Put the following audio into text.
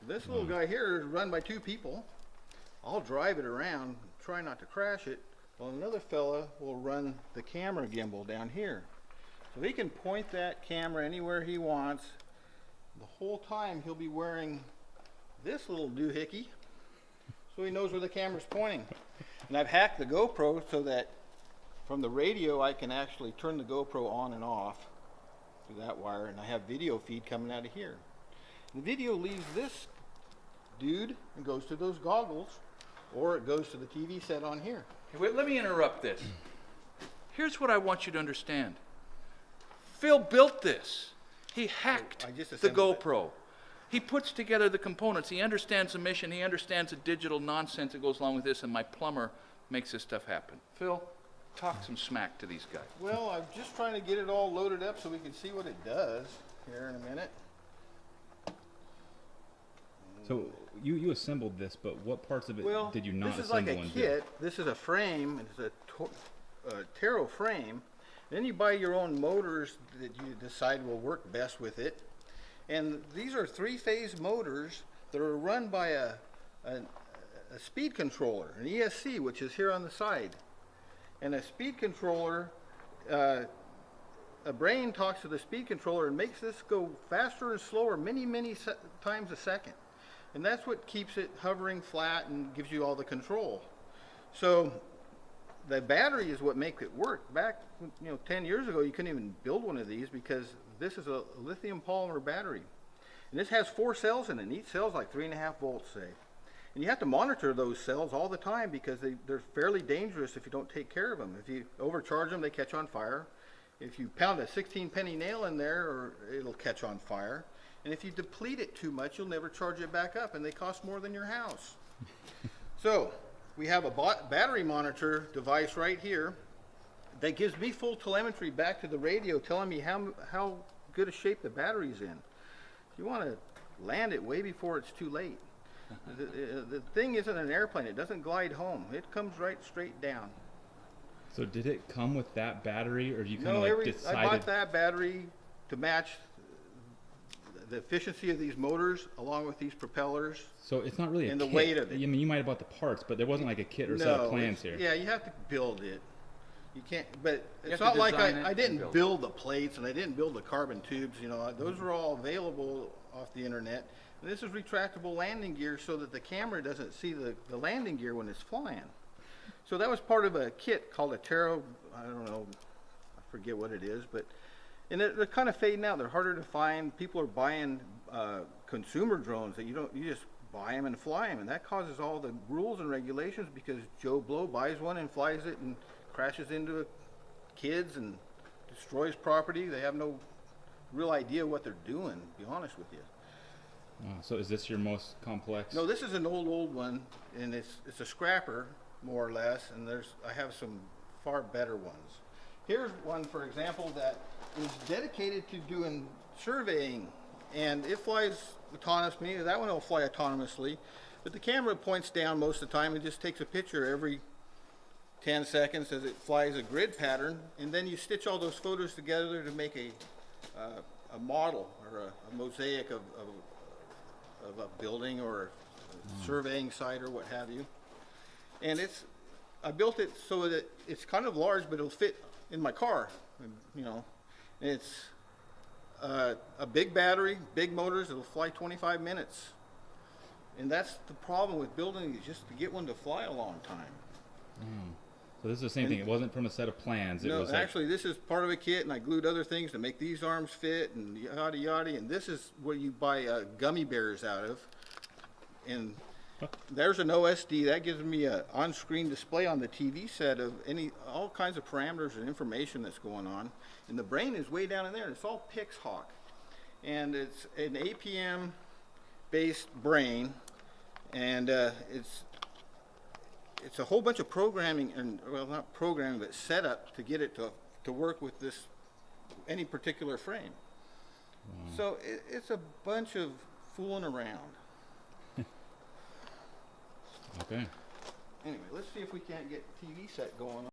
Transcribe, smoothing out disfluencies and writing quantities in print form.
This little guy here is run by 2 people. I'll drive it around, try not to crash it, while another fella will run the camera gimbal down here. So he can point that camera anywhere he wants. The whole time he'll be wearing this little doohickey, so he knows where the camera's pointing. And I've hacked the GoPro so that from the radio I can actually turn the GoPro on and off through that wire, and I have video feed coming out of here. The video leaves this dude and goes to those goggles, or it goes to the TV set on here. Hey, wait, let me interrupt this. Here's what I want you to understand. Phil built this. He hacked the GoPro. He puts together the components. He understands the mission. He understands the digital nonsense that goes along with this, and my plumber makes this stuff happen. Phil, talk some smack to these guys. Well, I'm just trying to get it all loaded up so we can see what it does here in a minute. So you assembled this, but what parts of it did you not assemble? This is like a kit. This is a frame. It's a Taro frame. Then you buy your own motors that you decide will work best with it. And these are 3-phase motors that are run by a speed controller, an ESC, which is here on the side. And a speed controller, a brain talks to the speed controller and makes this go faster and slower many times a second. And that's what keeps it hovering flat and gives you all the control. So the battery is what makes it work. Back 10 years ago, you couldn't even build one of these because this is a lithium polymer battery. And this has 4 cells in it, and each cell is like 3.5 volts, say. And you have to monitor those cells all the time because they're fairly dangerous if you don't take care of them. If you overcharge them, they catch on fire. If you pound a 16-penny nail in there, it'll catch on fire. And if you deplete it too much, you'll never charge it back up, and they cost more than your house. So we have a battery monitor device right here that gives me full telemetry back to the radio telling me how good a shape the battery's in. You want to land it way before it's too late. The thing isn't an airplane. It doesn't glide home. It comes right straight down. So did it come with that battery, or did you kind of decided? I bought that battery to match the efficiency of these motors along with these propellers. So it's not really a kit. The weight of it. I mean, you might have bought the parts, but there wasn't like a kit or set of plans here. Yeah, you have to build it. You can't, but it's not like I didn't build the plates and I didn't build the carbon tubes. Those are all available off the internet. And this is retractable landing gear so that the camera doesn't see the landing gear when it's flying. So that was part of a kit called a Taro. I don't know, I forget what it is, but and they're kind of fading out. They're harder to find. People are buying consumer drones that you just buy them and fly them, and that causes all the rules and regulations because Joe Blow buys one and flies it and crashes into kids and destroys property. They have no real idea what they're doing, to be honest with you. So is this your most complex? No, this is an old one, and it's a scrapper, more or less, and I have some far better ones. Here's one, for example, that is dedicated to doing surveying, and it flies autonomously. That one will fly autonomously, but the camera points down most of the time and just takes a picture every 10 seconds as it flies a grid pattern, and then you stitch all those photos together to make a model or a mosaic of a building or a surveying site or what have you. And I built it so that it's kind of large, but it'll fit in my car. It's a big battery, big motors. It'll fly 25 minutes. And that's the problem with building these, just to get one to fly a long time. So this is the same thing. It wasn't from a set of plans. No, actually, this is part of a kit, and I glued other things to make these arms fit, and yada yada. And this is what you buy gummy bears out of. And there's an OSD that gives me an on-screen display on the TV set of all kinds of parameters and information that's going on. And the brain is way down in there. It's all Pixhawk, and it's an APM-based brain, and it's a whole bunch of programming, and well, not programming, but setup to get it to work with any particular frame. So it's a bunch of fooling around. Okay. Anyway, let's see if we can't get TV set going on.